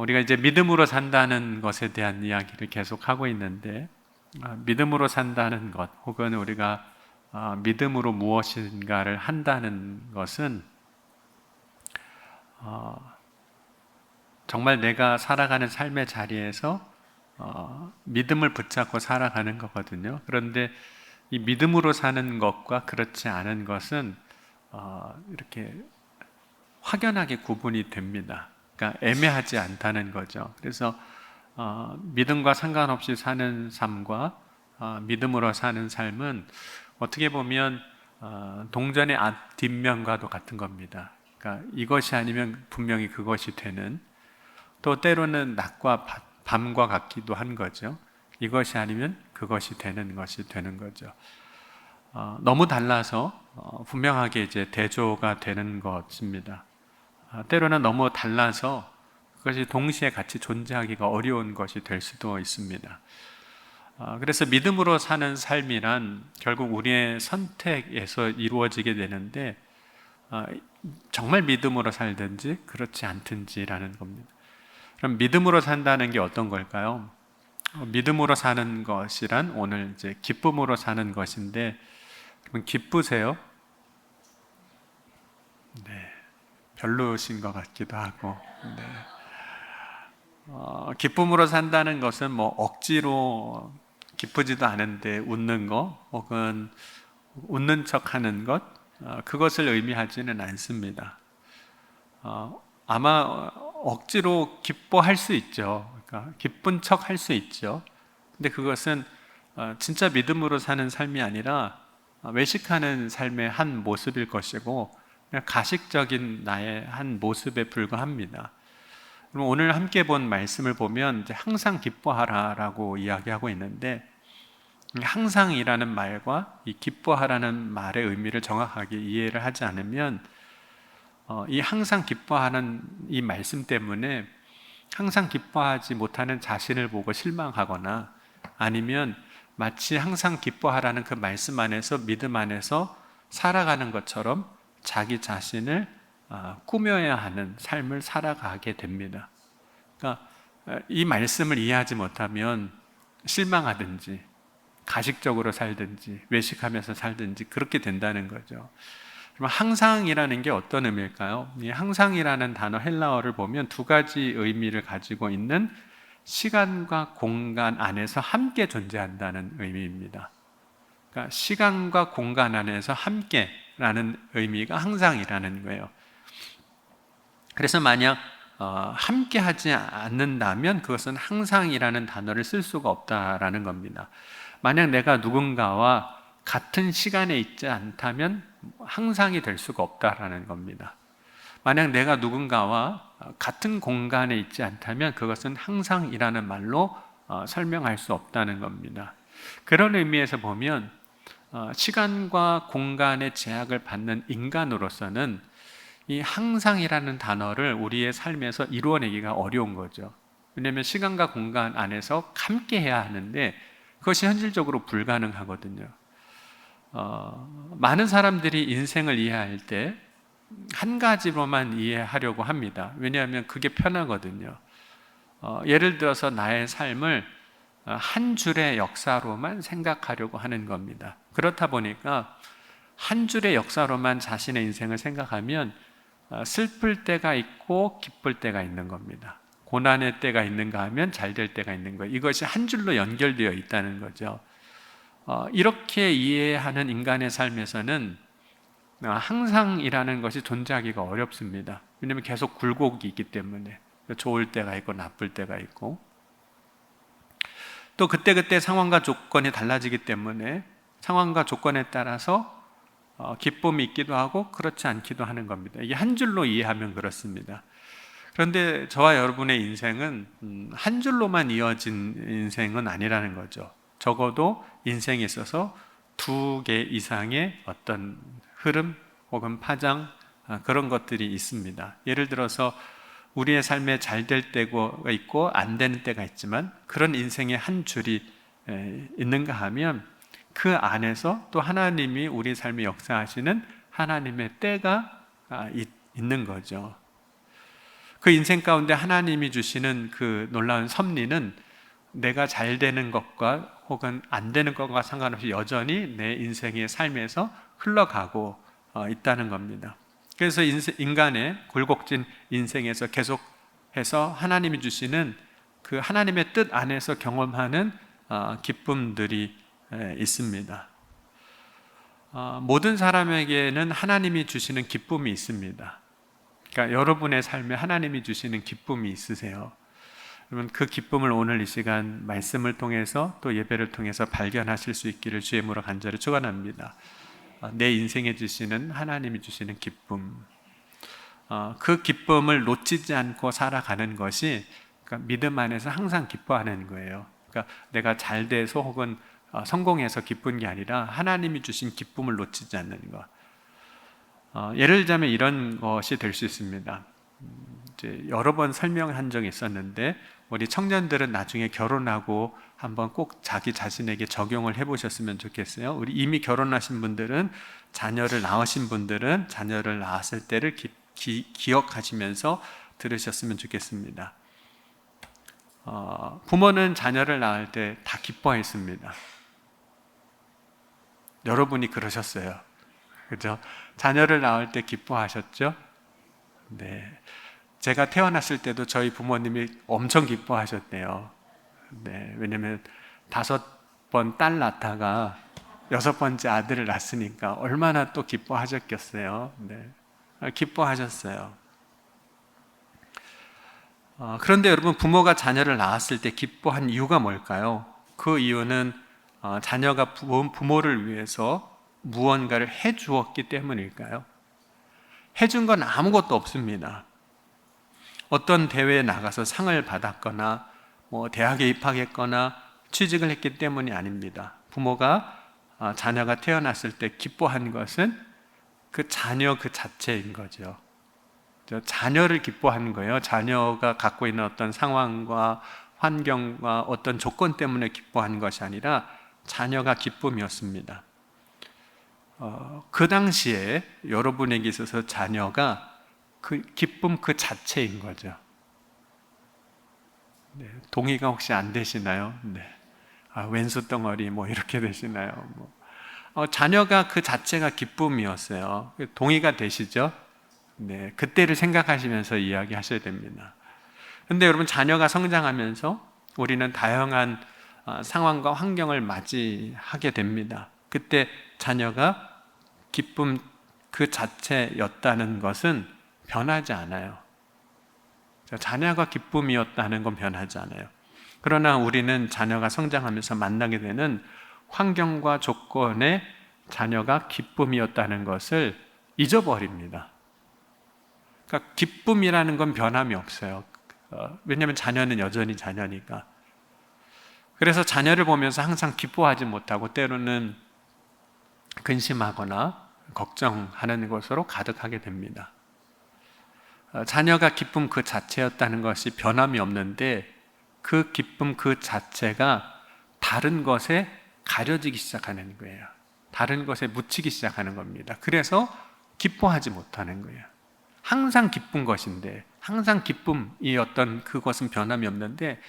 우리가 이제 믿음으로 산다는 것에 대한 이야기를 계속 하고 있는데, 믿음으로 산다는 것, 혹은 우리가 믿음으로 무엇인가를 한다는 것은 정말 내가 살아가는 삶의 자리에서 믿음을 붙잡고 살아가는 거거든요. 그런데 이 믿음으로 사는 것과 그렇지 않은 것은 이렇게 확연하게 구분이 됩니다. 그러니까 애매하지 않다는 거죠. 그래서 믿음과 상관없이 사는 삶과 믿음으로 사는 삶은 어떻게 보면 동전의 앞 뒷면과도 같은 겁니다. 그러니까 이것이 아니면 분명히 그것이 되는, 또 때로는 낮과 밤과 같기도 한 거죠. 이것이 아니면 그것이 되는 것이 되는 거죠. 너무 달라서 분명하게 이제 대조가 되는 것입니다. 때로는 너무 달라서 그것이 동시에 같이 존재하기가 어려운 것이 될 수도 있습니다. 그래서 믿음으로 사는 삶이란 결국 우리의 선택에서 이루어지게 되는데, 정말 믿음으로 살든지 그렇지 않든지라는 겁니다. 그럼 믿음으로 산다는 게 어떤 걸까요? 믿음으로 사는 것이란 오늘 이제 기쁨으로 사는 것인데, 그럼 기쁘세요? 네, 별로신 것 같기도 하고. 네. 기쁨으로 산다는 것은 뭐 억지로 기쁘지도 않은데 웃는 거, 혹은 웃는 척하는 것, 그것을 의미하지는 않습니다. 아마 억지로 기뻐할 수 있죠. 그러니까 기쁜 척 할 수 있죠. 근데 그것은 진짜 믿음으로 사는 삶이 아니라 외식하는 삶의 한 모습일 것이고, 그냥 가식적인 나의 한 모습에 불과합니다. 그럼 오늘 함께 본 말씀을 보면 이제 항상 기뻐하라라고 이야기하고 있는데, 항상이라는 말과 이 기뻐하라는 말의 의미를 정확하게 이해를 하지 않으면 이 항상 기뻐하는 이 말씀 때문에 항상 기뻐하지 못하는 자신을 보고 실망하거나, 아니면 마치 항상 기뻐하라는 그 말씀 안에서, 믿음 안에서 살아가는 것처럼 자기 자신을 꾸며야 하는 삶을 살아가게 됩니다. 그러니까 이 말씀을 이해하지 못하면 실망하든지 가식적으로 살든지 외식하면서 살든지 그렇게 된다는 거죠. 그럼 항상이라는 게 어떤 의미일까요? 이 항상이라는 단어 헬라어를 보면 두 가지 의미를 가지고 있는 시간과 공간 안에서 함께 존재한다는 의미입니다. 그러니까 시간과 공간 안에서 함께라는 의미가 항상이라는 거예요. 그래서 만약 함께 하지 않는다면 그것은 항상이라는 단어를 쓸 수가 없다라는 겁니다. 만약 내가 누군가와 같은 시간에 있지 않다면 항상이 될 수가 없다라는 겁니다. 만약 내가 누군가와 같은 공간에 있지 않다면 그것은 항상이라는 말로 설명할 수 없다는 겁니다. 그런 의미에서 보면 시간과 공간의 제약을 받는 인간으로서는 이 항상이라는 단어를 우리의 삶에서 이루어내기가 어려운 거죠. 왜냐하면 시간과 공간 안에서 함께 해야 하는데 그것이 현실적으로 불가능하거든요. 많은 사람들이 인생을 이해할 때 한 가지로만 이해하려고 합니다. 왜냐하면 그게 편하거든요. 예를 들어서 나의 삶을 한 줄의 역사로만 생각하려고 하는 겁니다. 그렇다 보니까 한 줄의 역사로만 자신의 인생을 생각하면 슬플 때가 있고 기쁠 때가 있는 겁니다. 고난의 때가 있는가 하면 잘 될 때가 있는 거예요. 이것이 한 줄로 연결되어 있다는 거죠. 이렇게 이해하는 인간의 삶에서는 항상이라는 것이 존재하기가 어렵습니다. 왜냐하면 계속 굴곡이 있기 때문에. 좋을 때가 있고 나쁠 때가 있고, 또 그때그때 상황과 조건이 달라지기 때문에 상황과 조건에 따라서 기쁨이 있기도 하고 그렇지 않기도 하는 겁니다. 이게 한 줄로 이해하면 그렇습니다. 그런데 저와 여러분의 인생은 한 줄로만 이어진 인생은 아니라는 거죠. 적어도 인생에 있어서 두 개 이상의 어떤 흐름 혹은 파장, 그런 것들이 있습니다. 예를 들어서 우리의 삶에 잘 될 때가 있고 안 되는 때가 있지만 그런 인생의 한 줄이 있는가 하면 그 안에서 또 하나님이 우리 삶에 역사하시는 하나님의 때가 있는 거죠. 그 인생 가운데 하나님이 주시는 그 놀라운 섭리는 내가 잘 되는 것과 혹은 안 되는 것과 상관없이 여전히 내 인생의 삶에서 흘러가고 있다는 겁니다. 그래서 인간의 굴곡진 인생에서 계속해서 하나님이 주시는 그 하나님의 뜻 안에서 경험하는 기쁨들이 있습니다. 모든 사람에게는 하나님이 주시는 기쁨이 있습니다. 그러니까 여러분의 삶에 하나님이 주시는 기쁨이 있으세요. 여러분, 그 기쁨을 오늘 이 시간 말씀을 통해서 또 예배를 통해서 발견하실 수 있기를 주의 이름으로 간절히 축원합니다. 내 인생에 주시는 하나님이 주시는 기쁨, 그 기쁨을 놓치지 않고 살아가는 것이 그러니까 믿음 안에서 항상 기뻐하는 거예요. 그러니까 내가 잘 돼서 혹은 성공해서 기쁜 게 아니라 하나님이 주신 기쁨을 놓치지 않는 것. 예를 들자면 이런 것이 될 수 있습니다. 이제 여러 번 설명한 적이 있었는데 우리 청년들은 나중에 결혼하고 한번 꼭 자기 자신에게 적용을 해보셨으면 좋겠어요. 우리 이미 결혼하신 분들은 자녀를 낳으신 분들은 자녀를 낳았을 때를 기억하시면서 들으셨으면 좋겠습니다. 부모는 자녀를 낳을 때 다 기뻐했습니다. 여러분이 그러셨어요. 그죠? 자녀를 낳을 때 기뻐하셨죠? 네. 제가 태어났을 때도 저희 부모님이 엄청 기뻐하셨대요. 네. 왜냐면 5번 딸 낳다가 6번째 아들을 낳았으니까 얼마나 또 기뻐하셨겠어요. 네. 기뻐하셨어요. 그런데 여러분, 부모가 자녀를 낳았을 때 기뻐한 이유가 뭘까요? 그 이유는 자녀가 부모를 위해서 무언가를 해 주었기 때문일까요? 해준 건 아무것도 없습니다. 어떤 대회에 나가서 상을 받았거나 대학에 입학했거나 취직을 했기 때문이 아닙니다. 부모가 자녀가 태어났을 때 기뻐한 것은 그 자녀 그 자체인 거죠. 자녀를 기뻐하는 거예요. 자녀가 갖고 있는 어떤 상황과 환경과 어떤 조건 때문에 기뻐하는 것이 아니라 자녀가 기쁨이었습니다. 그 당시에 여러분에게 있어서 자녀가 그 기쁨 그 자체인 거죠. 네, 동의가 혹시 안 되시나요? 네. 왼수 덩어리 이렇게 되시나요? 자녀가 그 자체가 기쁨이었어요. 동의가 되시죠? 네, 그때를 생각하시면서 이야기하셔야 됩니다. 그런데 여러분, 자녀가 성장하면서 우리는 다양한 상황과 환경을 맞이하게 됩니다. 그때 자녀가 기쁨 그 자체였다는 것은 변하지 않아요. 자녀가 기쁨이었다는 건 변하지 않아요. 그러나 우리는 자녀가 성장하면서 만나게 되는 환경과 조건에 자녀가 기쁨이었다는 것을 잊어버립니다. 그러니까 기쁨이라는 건 변함이 없어요. 왜냐하면 자녀는 여전히 자녀니까. 그래서 자녀를 보면서 항상 기뻐하지 못하고 때로는 근심하거나 걱정하는 것으로 가득하게 됩니다. 자녀가 기쁨 그 자체였다는 것이 변함이 없는데 그 기쁨 그 자체가 다른 것에 가려지기 시작하는 거예요. 다른 것에 묻히기 시작하는 겁니다. 그래서 기뻐하지 못하는 거예요. 항상 기쁜 것인데, 항상 기쁨이었던 그것은 변함이 없는데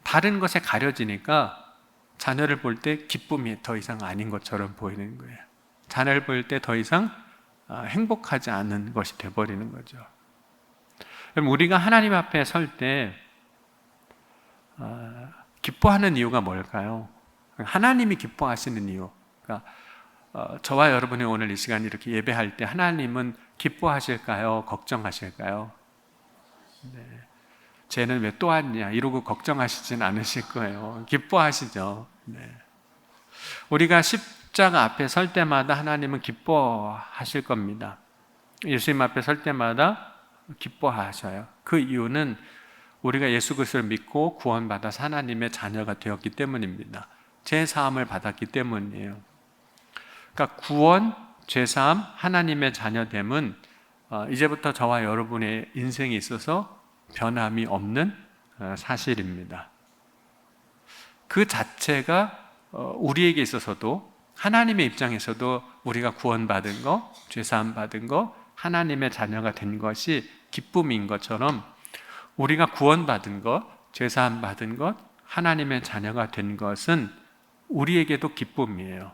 다른 것에 가려지니까 자녀를 볼 때 기쁨이 더 이상 아닌 것처럼 보이는 거예요. 자녀를 볼 때 더 이상 행복하지 않은 것이 되어버리는 거죠. 그럼 우리가 하나님 앞에 설 때 기뻐하는 이유가 뭘까요? 하나님이 기뻐하시는 이유. 그러니까 저와 여러분이 오늘 이 시간 이렇게 예배할 때 하나님은 기뻐하실까요? 걱정하실까요? 네. 쟤는 왜 또 왔냐? 이러고 걱정하시진 않으실 거예요. 기뻐하시죠. 네. 우리가 십자가 앞에 설 때마다 하나님은 기뻐하실 겁니다. 예수님 앞에 설 때마다 기뻐하셔요. 그 이유는 우리가 예수 그리스도를 믿고 구원받아서 하나님의 자녀가 되었기 때문입니다. 죄사함을 받았기 때문이에요. 그러니까 구원, 죄사함, 하나님의 자녀됨은 이제부터 저와 여러분의 인생에 있어서 변함이 없는 사실입니다. 그 자체가 우리에게 있어서도 하나님의 입장에서도 우리가 구원받은 거, 죄사함 받은 거, 하나님의 자녀가 된 것이 기쁨인 것처럼 우리가 구원받은 것, 죄사함 받은 것, 하나님의 자녀가 된 것은 우리에게도 기쁨이에요.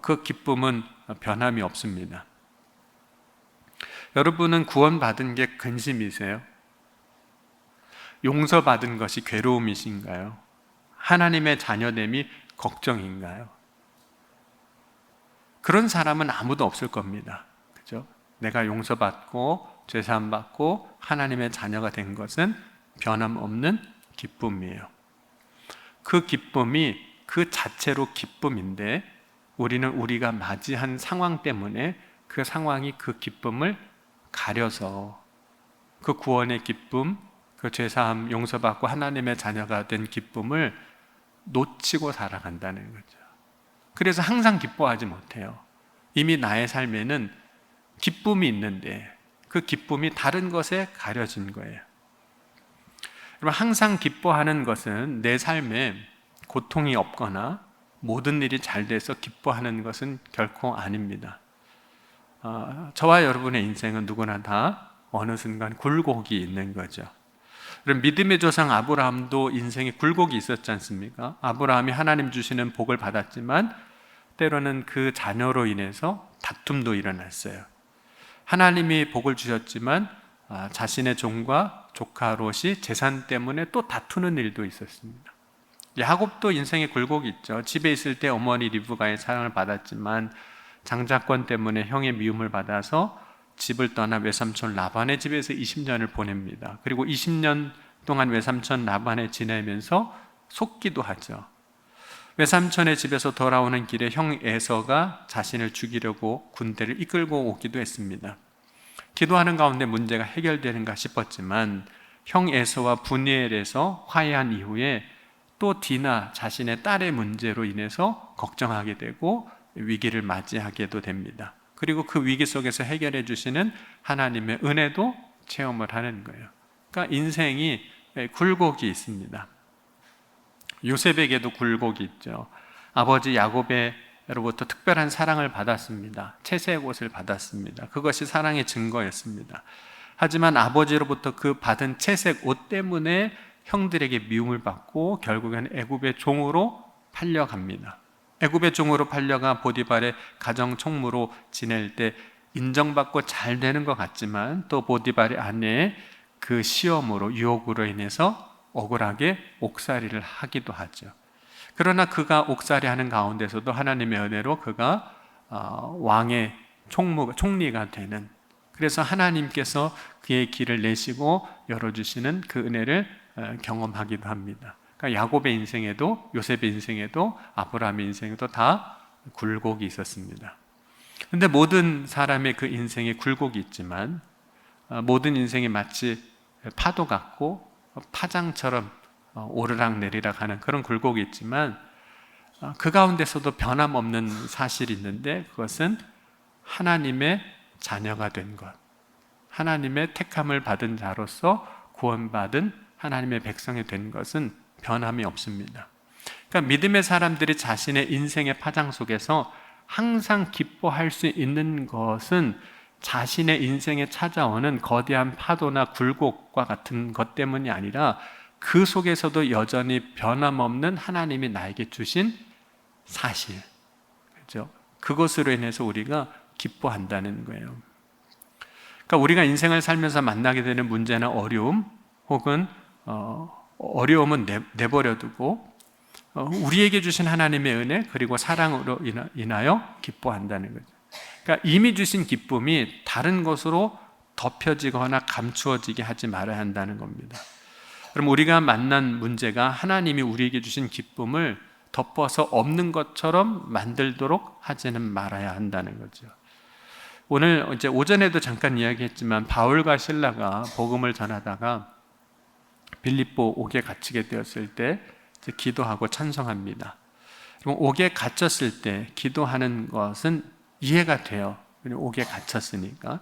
그 기쁨은 변함이 없습니다. 여러분은 구원받은 게 근심이세요? 용서받은 것이 괴로움이신가요? 하나님의 자녀됨이 걱정인가요? 그런 사람은 아무도 없을 겁니다. 그죠? 내가 용서받고 죄사함 받고 하나님의 자녀가 된 것은 변함없는 기쁨이에요. 그 기쁨이 그 자체로 기쁨인데 우리는 우리가 맞이한 상황 때문에 그 상황이 그 기쁨을 가려서 그 구원의 기쁨, 그 죄사함 용서받고 하나님의 자녀가 된 기쁨을 놓치고 살아간다는 거죠. 그래서 항상 기뻐하지 못해요. 이미 나의 삶에는 기쁨이 있는데 그 기쁨이 다른 것에 가려진 거예요. 여러분, 항상 기뻐하는 것은 내 삶에 고통이 없거나 모든 일이 잘 돼서 기뻐하는 것은 결코 아닙니다. 저와 여러분의 인생은 누구나 다 어느 순간 굴곡이 있는 거죠. 그럼 믿음의 조상 아브라함도 인생에 굴곡이 있었지 않습니까? 아브라함이 하나님 주시는 복을 받았지만 때로는 그 자녀로 인해서 다툼도 일어났어요. 하나님이 복을 주셨지만 자신의 종과 조카 롯이 재산 때문에 또 다투는 일도 있었습니다. 야곱도 인생에 굴곡이 있죠. 집에 있을 때 어머니 리브가의 사랑을 받았지만 장자권 때문에 형의 미움을 받아서 집을 떠나 외삼촌 라반의 집에서 20년을 보냅니다. 그리고 20년 동안 외삼촌 라반에 지내면서 속기도 하죠. 외삼촌의 집에서 돌아오는 길에 형 에서가 자신을 죽이려고 군대를 이끌고 오기도 했습니다. 기도하는 가운데 문제가 해결되는가 싶었지만 형 에서와 분이엘에서 화해한 이후에 또 디나 자신의 딸의 문제로 인해서 걱정하게 되고 위기를 맞이하게도 됩니다. 그리고 그 위기 속에서 해결해 주시는 하나님의 은혜도 체험을 하는 거예요. 그러니까 인생이 굴곡이 있습니다. 요셉에게도 굴곡이 있죠. 아버지 야곱으로부터 특별한 사랑을 받았습니다. 채색 옷을 받았습니다. 그것이 사랑의 증거였습니다. 하지만 아버지로부터 그 받은 채색 옷 때문에 형들에게 미움을 받고 결국에는 애굽의 종으로 팔려갑니다. 애굽의 종으로 팔려가 보디발의 가정 총무로 지낼 때 인정받고 잘 되는 것 같지만 또 보디발의 아내의 그 시험으로 유혹으로 인해서 억울하게 옥살이를 하기도 하죠. 그러나 그가 옥살이 하는 가운데서도 하나님의 은혜로 그가 왕의 총리가 되는, 그래서 하나님께서 그의 길을 내시고 열어주시는 그 은혜를 경험하기도 합니다. 그러니까 야곱의 인생에도 요셉의 인생에도 아브라함의 인생에도 다 굴곡이 있었습니다. 그런데 모든 사람의 그 인생에 굴곡이 있지만 모든 인생이 마치 파도 같고 파장처럼 오르락 내리락 하는 그런 굴곡이 있지만 그 가운데서도 변함없는 사실이 있는데 그것은 하나님의 자녀가 된 것, 하나님의 택함을 받은 자로서 구원받은 하나님의 백성이 된 것은 변함이 없습니다. 그러니까 믿음의 사람들이 자신의 인생의 파장 속에서 항상 기뻐할 수 있는 것은 자신의 인생에 찾아오는 거대한 파도나 굴곡과 같은 것 때문이 아니라 그 속에서도 여전히 변함없는 하나님이 나에게 주신 사실, 그렇죠? 그것으로 인해서 우리가 기뻐한다는 거예요. 그러니까 우리가 인생을 살면서 만나게 되는 문제나 어려움 혹은 어려움은 내버려두고 우리에게 주신 하나님의 은혜 그리고 사랑으로 인하여 기뻐한다는 거죠. 그러니까 이미 주신 기쁨이 다른 것으로 덮여지거나 감추어지게 하지 말아야 한다는 겁니다. 그럼 우리가 만난 문제가 하나님이 우리에게 주신 기쁨을 덮어서 없는 것처럼 만들도록 하지는 말아야 한다는 거죠. 오늘 이제 오전에도 잠깐 이야기했지만 바울과 실라가 복음을 전하다가 빌립보 옥에 갇히게 되었을 때 기도하고 찬송합니다. 그럼 옥에 갇혔을 때 기도하는 것은 이해가 돼요. 옥에 갇혔으니까.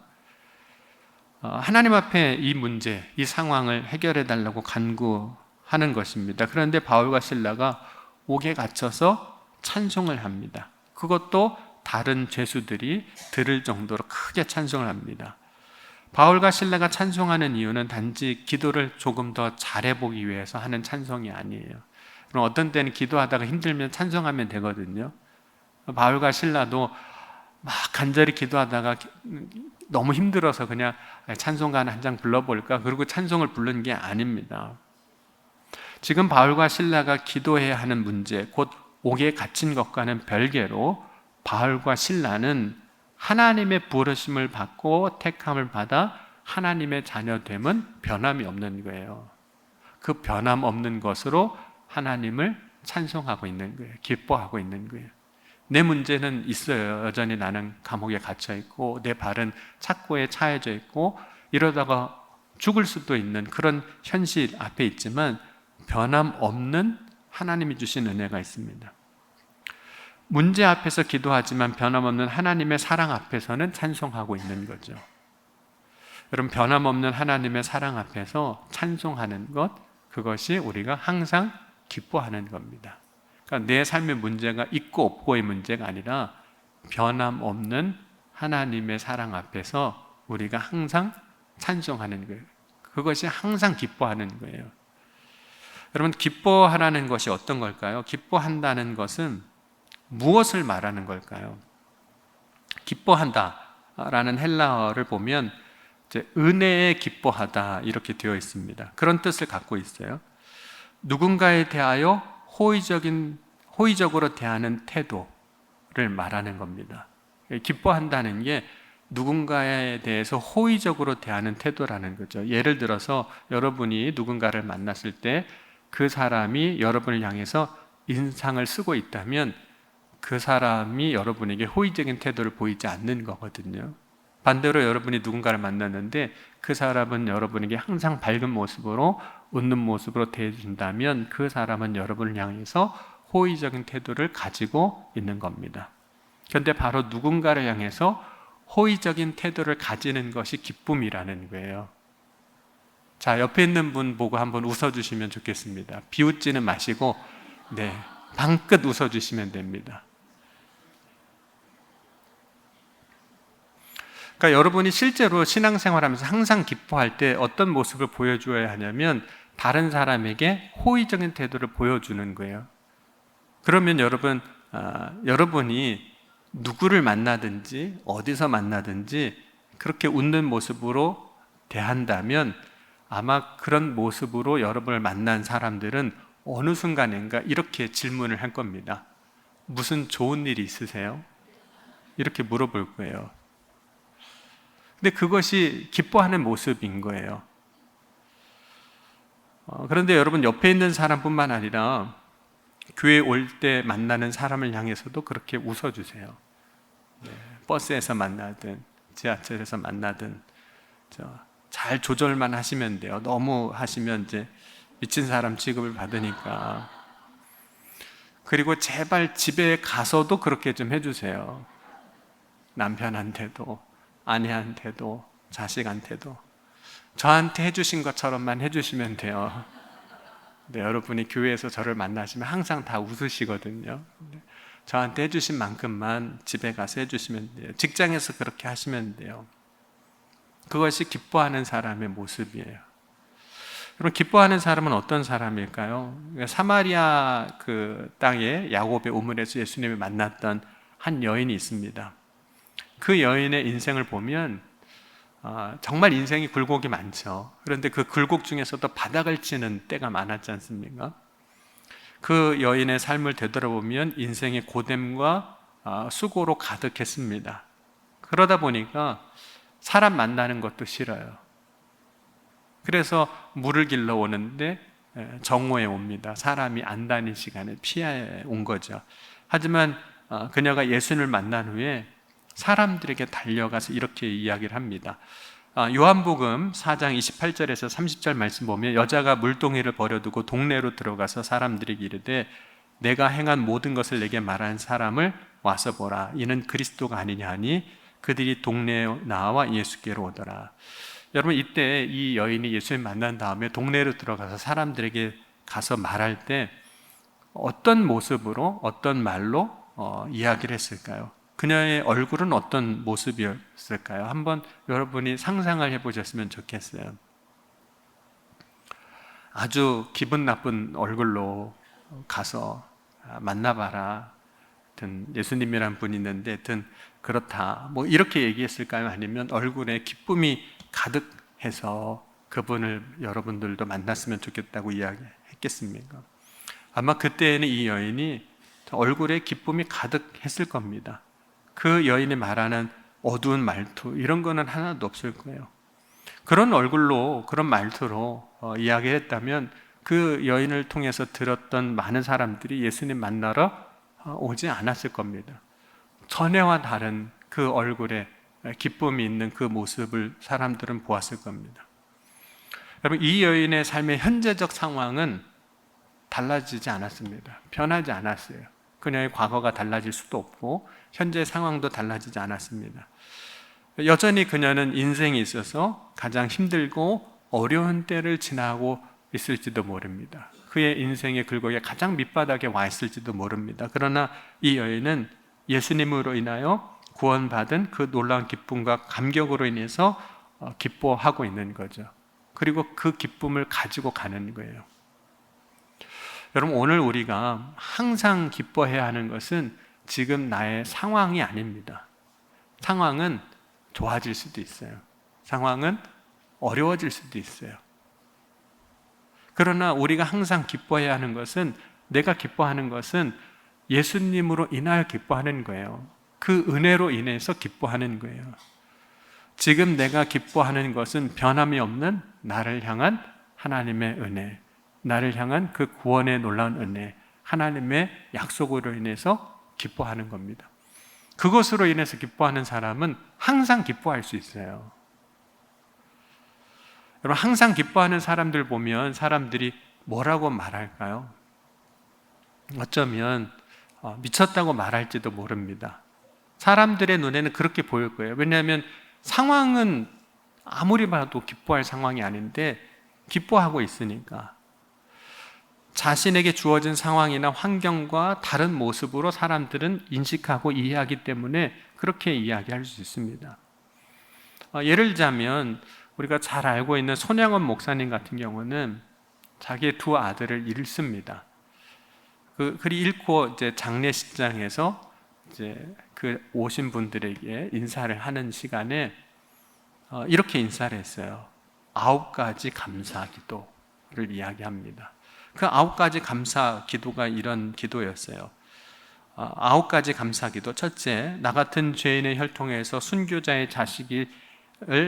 하나님 앞에 이 문제, 이 상황을 해결해 달라고 간구하는 것입니다. 그런데 바울과 실라가 옥에 갇혀서 찬송을 합니다. 그것도 다른 죄수들이 들을 정도로 크게 찬송을 합니다. 바울과 실라가 찬송하는 이유는 단지 기도를 조금 더 잘해보기 위해서 하는 찬송이 아니에요. 그럼 어떤 때는 기도하다가 힘들면 찬송하면 되거든요. 바울과 실라도 막 간절히 기도하다가 너무 힘들어서 그냥 찬송가 한 장 불러볼까? 그리고 찬송을 부른 게 아닙니다. 지금 바울과 실라가 기도해야 하는 문제, 곧 옥에 갇힌 것과는 별개로 바울과 실라는 하나님의 부르심을 받고 택함을 받아 하나님의 자녀됨은 변함이 없는 거예요. 그 변함 없는 것으로 하나님을 찬송하고 있는 거예요. 기뻐하고 있는 거예요. 내 문제는 있어요. 여전히 나는 감옥에 갇혀 있고 내 발은 착고에 차여져 있고 이러다가 죽을 수도 있는 그런 현실 앞에 있지만 변함없는 하나님이 주신 은혜가 있습니다. 문제 앞에서 기도하지만 변함없는 하나님의 사랑 앞에서는 찬송하고 있는 거죠. 여러분, 변함없는 하나님의 사랑 앞에서 찬송하는 것, 그것이 우리가 항상 기뻐하는 겁니다. 그러니까 내 삶의 문제가 있고 없고의 문제가 아니라 변함없는 하나님의 사랑 앞에서 우리가 항상 찬송하는 거예요. 그것이 항상 기뻐하는 거예요. 여러분, 기뻐하라는 것이 어떤 걸까요? 기뻐한다는 것은 무엇을 말하는 걸까요? 기뻐한다라는 헬라어를 보면 이제 은혜에 기뻐하다 이렇게 되어 있습니다. 그런 뜻을 갖고 있어요. 누군가에 대하여 호의적으로 대하는 태도를 말하는 겁니다. 기뻐한다는 게 누군가에 대해서 호의적으로 대하는 태도라는 거죠. 예를 들어서 여러분이 누군가를 만났을 때 그 사람이 여러분을 향해서 인상을 쓰고 있다면 그 사람이 여러분에게 호의적인 태도를 보이지 않는 거거든요. 반대로 여러분이 누군가를 만났는데 그 사람은 여러분에게 항상 밝은 모습으로 웃는 모습으로 대해준다면 그 사람은 여러분을 향해서 호의적인 태도를 가지고 있는 겁니다. 그런데 바로 누군가를 향해서 호의적인 태도를 가지는 것이 기쁨이라는 거예요. 자, 옆에 있는 분 보고 한번 웃어주시면 좋겠습니다. 비웃지는 마시고 방긋 웃어주시면 됩니다. 그러니까 여러분이 실제로 신앙생활하면서 항상 기뻐할 때 어떤 모습을 보여줘야 하냐면 다른 사람에게 호의적인 태도를 보여주는 거예요. 그러면 여러분이 누구를 만나든지 어디서 만나든지 그렇게 웃는 모습으로 대한다면 아마 그런 모습으로 여러분을 만난 사람들은 어느 순간인가 이렇게 질문을 할 겁니다. 무슨 좋은 일이 있으세요? 이렇게 물어볼 거예요. 근데 그것이 기뻐하는 모습인 거예요. 그런데 여러분, 옆에 있는 사람뿐만 아니라 교회 올 때 만나는 사람을 향해서도 그렇게 웃어주세요. 버스에서 만나든 지하철에서 만나든 잘 조절만 하시면 돼요. 너무 하시면 이제 미친 사람 취급을 받으니까. 그리고 제발 집에 가서도 그렇게 좀 해주세요. 남편한테도 아내한테도 자식한테도 저한테 해주신 것처럼만 해주시면 돼요. 근데 여러분이 교회에서 저를 만나시면 항상 다 웃으시거든요. 저한테 해주신 만큼만 집에 가서 해주시면 돼요. 직장에서 그렇게 하시면 돼요. 그것이 기뻐하는 사람의 모습이에요. 그럼 기뻐하는 사람은 어떤 사람일까요? 사마리아 그 땅에 야곱의 우물에서 예수님을 만났던 한 여인이 있습니다. 그 여인의 인생을 보면 정말 인생이 굴곡이 많죠. 그런데 그 굴곡 중에서도 바닥을 치는 때가 많았지 않습니까? 그 여인의 삶을 되돌아보면 인생의 고됨과 수고로 가득했습니다. 그러다 보니까 사람 만나는 것도 싫어요. 그래서 물을 길러 오는데 정오에 옵니다. 사람이 안 다닌 시간에 피해 온 거죠. 하지만 그녀가 예수님을 만난 후에 사람들에게 달려가서 이렇게 이야기를 합니다. 요한복음 4장 28절에서 30절 말씀 보면 여자가 물동이를 버려두고 동네로 들어가서 사람들에게 이르되 내가 행한 모든 것을 내게 말한 사람을 와서 보라. 이는 그리스도가 아니냐 하니 그들이 동네에 나와 예수께로 오더라. 여러분, 이때 이 여인이 예수님 만난 다음에 동네로 들어가서 사람들에게 가서 말할 때 어떤 모습으로 어떤 말로 이야기를 했을까요? 그녀의 얼굴은 어떤 모습이었을까요? 한번 여러분이 상상을 해보셨으면 좋겠어요. 아주 기분 나쁜 얼굴로 가서 만나봐라. 하여튼 예수님이란 분이 있는데 하여튼 그렇다. 뭐 이렇게 얘기했을까요? 아니면 얼굴에 기쁨이 가득해서 그분을 여러분들도 만났으면 좋겠다고 이야기했겠습니까? 아마 그때에는 이 여인이 얼굴에 기쁨이 가득했을 겁니다. 그 여인이 말하는 어두운 말투 이런 거는 하나도 없을 거예요. 그런 얼굴로 그런 말투로 이야기했다면 그 여인을 통해서 들었던 많은 사람들이 예수님 만나러 오지 않았을 겁니다. 전에와 다른 그 얼굴에 기쁨이 있는 그 모습을 사람들은 보았을 겁니다. 여러분, 이 여인의 삶의 현재적 상황은 달라지지 않았습니다. 변하지 않았어요. 그녀의 과거가 달라질 수도 없고 현재 상황도 달라지지 않았습니다. 여전히 그녀는 인생에 있어서 가장 힘들고 어려운 때를 지나고 있을지도 모릅니다. 그의 인생의 굴곡에 가장 밑바닥에 와 있을지도 모릅니다. 그러나 이 여인은 예수님으로 인하여 구원받은 그 놀라운 기쁨과 감격으로 인해서 기뻐하고 있는 거죠. 그리고 그 기쁨을 가지고 가는 거예요. 여러분, 오늘 우리가 항상 기뻐해야 하는 것은 지금 나의 상황이 아닙니다. 상황은 좋아질 수도 있어요. 상황은 어려워질 수도 있어요. 그러나 우리가 항상 기뻐해야 하는 것은, 내가 기뻐하는 것은 예수님으로 인하여 기뻐하는 거예요. 그 은혜로 인해서 기뻐하는 거예요. 지금 내가 기뻐하는 것은 변함이 없는 나를 향한 하나님의 은혜, 나를 향한 그 구원의 놀라운 은혜, 하나님의 약속으로 인해서 기뻐하는 겁니다. 그것으로 인해서 기뻐하는 사람은 항상 기뻐할 수 있어요. 여러분, 항상 기뻐하는 사람들 보면 사람들이 뭐라고 말할까요? 어쩌면 미쳤다고 말할지도 모릅니다. 사람들의 눈에는 그렇게 보일 거예요. 왜냐하면 상황은 아무리 봐도 기뻐할 상황이 아닌데 기뻐하고 있으니까. 자신에게 주어진 상황이나 환경과 다른 모습으로 사람들은 인식하고 이해하기 때문에 그렇게 이야기할 수 있습니다. 예를 들자면 우리가 잘 알고 있는 손양원 목사님 같은 경우는 자기의 두 아들을 잃습니다. 그리 잃고 이제 장례식장에서 이제 그 오신 분들에게 인사를 하는 시간에 이렇게 인사를 했어요. 9가지 감사 기도를 이야기합니다. 그 9가지 감사 기도가 이런 기도였어요. 9가지 감사 기도. 첫째, 나 같은 죄인의 혈통에서 순교자의 자식을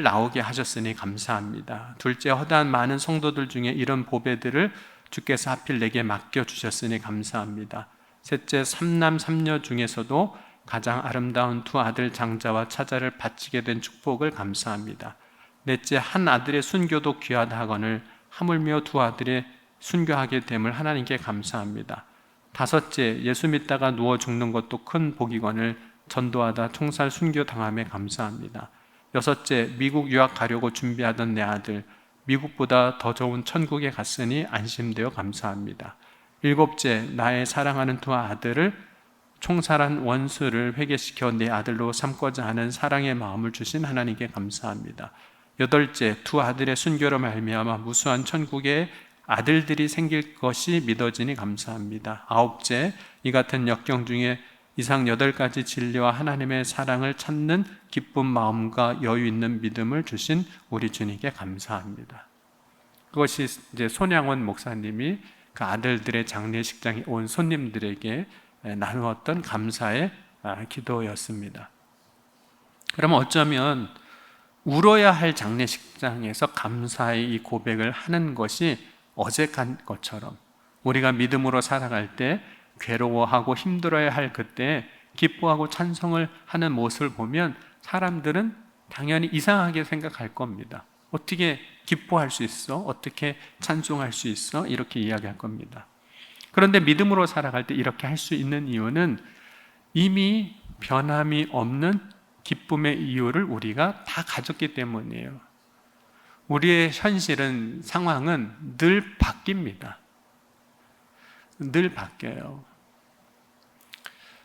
나오게 하셨으니 감사합니다. 둘째, 허다한 많은 성도들 중에 이런 보배들을 주께서 하필 내게 맡겨주셨으니 감사합니다. 셋째, 3남 3녀 중에서도 가장 아름다운 두 아들 장자와 차자를 바치게 된 축복을 감사합니다. 넷째, 한 아들의 순교도 귀하다 하거늘 하물며 두 아들의 순교하게 됨을 하나님께 감사합니다. 다섯째, 예수 믿다가 누워 죽는 것도 큰 복이거늘 전도하다 총살 순교 당함에 감사합니다. 여섯째, 미국 유학 가려고 준비하던 내 아들 미국보다 더 좋은 천국에 갔으니 안심되어 감사합니다. 일곱째, 나의 사랑하는 두 아들을 총살한 원수를 회개시켜 내 아들로 삼고자 하는 사랑의 마음을 주신 하나님께 감사합니다. 여덟째, 두 아들의 순교로 말미암아 무수한 천국에 아들들이 생길 것이 믿어지니 감사합니다. 아홉째, 이 같은 역경 중에 이상 8가지 진리와 하나님의 사랑을 찾는 기쁜 마음과 여유 있는 믿음을 주신 우리 주님께 감사합니다. 그것이 이제 손양원 목사님이 그 아들들의 장례식장에 온 손님들에게 나누었던 감사의 기도였습니다. 그러면 어쩌면 울어야 할 장례식장에서 감사의 이 고백을 하는 것이 어색한 것처럼 우리가 믿음으로 살아갈 때 괴로워하고 힘들어야 할 그때 기뻐하고 찬송을 하는 모습을 보면 사람들은 당연히 이상하게 생각할 겁니다. 어떻게 기뻐할 수 있어? 어떻게 찬송할 수 있어? 이렇게 이야기할 겁니다. 그런데 믿음으로 살아갈 때 이렇게 할 수 있는 이유는 이미 변함이 없는 기쁨의 이유를 우리가 다 가졌기 때문이에요. 우리의 현실은, 상황은 늘 바뀝니다. 늘 바뀌어요.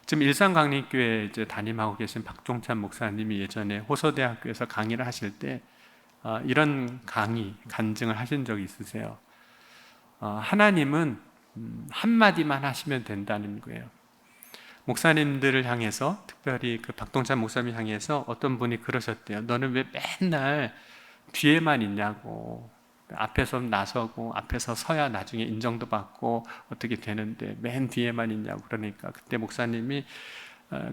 지금 일산광림교회 이제 담임하고 계신 박종찬 목사님이 예전에 호서대학교에서 강의를 하실 때 이런 간증을 하신 적이 있으세요. 하나님은 한마디만 하시면 된다는 거예요. 목사님들을 향해서, 특별히 그 박동찬 목사님 향해서 어떤 분이 그러셨대요. 너는 왜 맨날 뒤에만 있냐고. 앞에서 나서고 앞에서 서야 나중에 인정도 받고 어떻게 되는데 맨 뒤에만 있냐고. 그러니까 그때 목사님이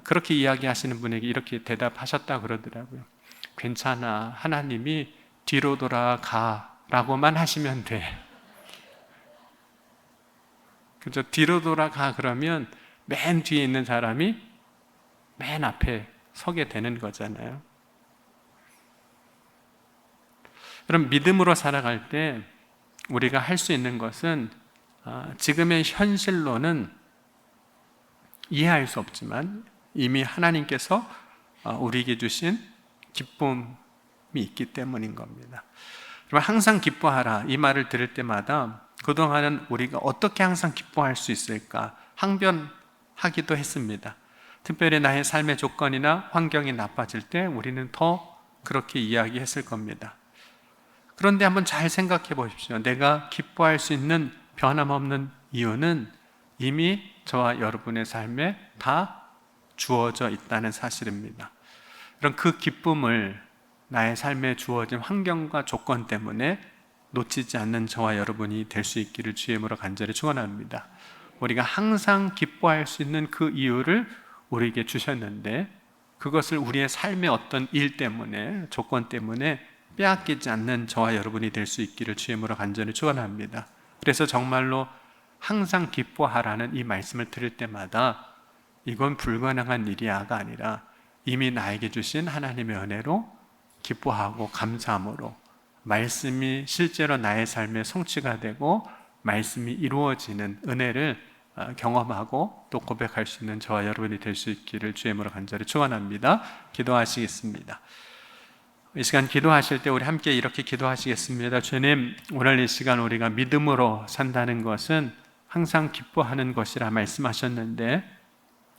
그렇게 이야기하시는 분에게 이렇게 대답하셨다 그러더라고요. 괜찮아, 하나님이 뒤로 돌아가 라고만 하시면 돼. 그죠? 뒤로 돌아가 그러면 맨 뒤에 있는 사람이 맨 앞에 서게 되는 거잖아요. 그럼 믿음으로 살아갈 때 우리가 할 수 있는 것은 지금의 현실로는 이해할 수 없지만 이미 하나님께서 우리에게 주신 기쁨이 있기 때문인 겁니다. 그럼 항상 기뻐하라, 이 말을 들을 때마다 그동안은 우리가 어떻게 항상 기뻐할 수 있을까 항변하기도 했습니다. 특별히 나의 삶의 조건이나 환경이 나빠질 때 우리는 더 그렇게 이야기했을 겁니다. 그런데 한번 잘 생각해 보십시오. 내가 기뻐할 수 있는 변함없는 이유는 이미 저와 여러분의 삶에 다 주어져 있다는 사실입니다. 그럼 그 기쁨을 나의 삶에 주어진 환경과 조건 때문에 놓치지 않는 저와 여러분이 될 수 있기를 주의 이름으로 간절히 축원합니다. 우리가 항상 기뻐할 수 있는 그 이유를 우리에게 주셨는데 그것을 우리의 삶의 어떤 일 때문에, 조건 때문에 빼앗기지 않는 저와 여러분이 될 수 있기를 주의 이름으로 간절히 축원합니다. 그래서 정말로 항상 기뻐하라는 이 말씀을 들을 때마다 이건 불가능한 일이야가 아니라 이미 나에게 주신 하나님의 은혜로 기뻐하고 감사함으로 말씀이 실제로 나의 삶의 성취가 되고 말씀이 이루어지는 은혜를 경험하고 또 고백할 수 있는 저와 여러분이 될 수 있기를 주의 이름으로 간절히 축원합니다. 기도하시겠습니다. 이 시간 기도하실 때 우리 함께 이렇게 기도하시겠습니다. 주님, 오늘 이 시간 우리가 믿음으로 산다는 것은 항상 기뻐하는 것이라 말씀하셨는데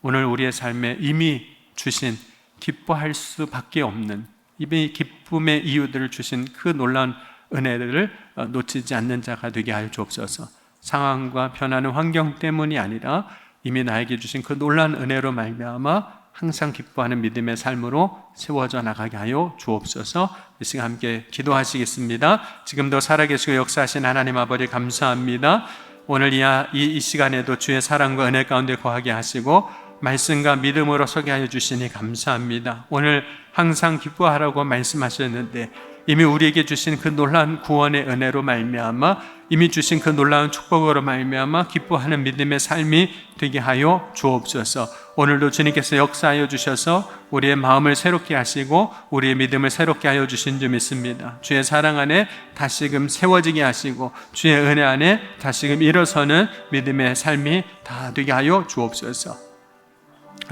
오늘 우리의 삶에 이미 주신 기뻐할 수밖에 없는 이미 기쁨의 이유들을 주신 그 놀라운 은혜들을 놓치지 않는 자가 되게 하여 주옵소서. 상황과 변하는 환경 때문이 아니라 이미 나에게 주신 그 놀라운 은혜로 말미암아 항상 기뻐하는 믿음의 삶으로 세워져 나가게 하여 주옵소서. 이 시간 함께 기도하시겠습니다. 지금도 살아계시고 역사하신 하나님 아버지 감사합니다. 오늘 이 시간에도 주의 사랑과 은혜 가운데 거하게 하시고 말씀과 믿음으로 서게 하여 주시니 감사합니다. 오늘 항상 기뻐하라고 말씀하셨는데 이미 우리에게 주신 그 놀라운 구원의 은혜로 말미암아 이미 주신 그 놀라운 축복으로 말미암아 기뻐하는 믿음의 삶이 되게 하여 주옵소서. 오늘도 주님께서 역사하여 주셔서 우리의 마음을 새롭게 하시고 우리의 믿음을 새롭게 하여 주신 줄 믿습니다. 주의 사랑 안에 다시금 세워지게 하시고 주의 은혜 안에 다시금 일어서는 믿음의 삶이 다 되게 하여 주옵소서.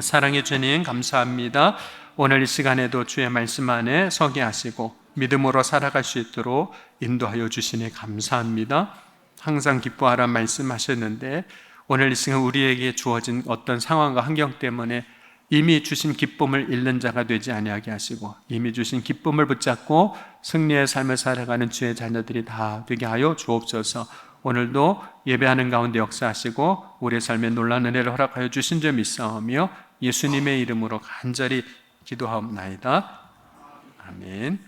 사랑의 주님 감사합니다. 오늘 이 시간에도 주의 말씀 안에 서게 하시고 믿음으로 살아갈 수 있도록 인도하여 주시니 감사합니다. 항상 기뻐하라 말씀하셨는데 오늘 이 시간 우리에게 주어진 어떤 상황과 환경 때문에 이미 주신 기쁨을 잃는 자가 되지 아니하게 하시고 이미 주신 기쁨을 붙잡고 승리의 삶을 살아가는 주의 자녀들이 다 되게 하여 주옵소서. 오늘도 예배하는 가운데 역사하시고 우리의 삶에 놀라운 은혜를 허락하여 주신 줄 믿사오며 예수님의 이름으로 간절히 기도하옵나이다. 아멘.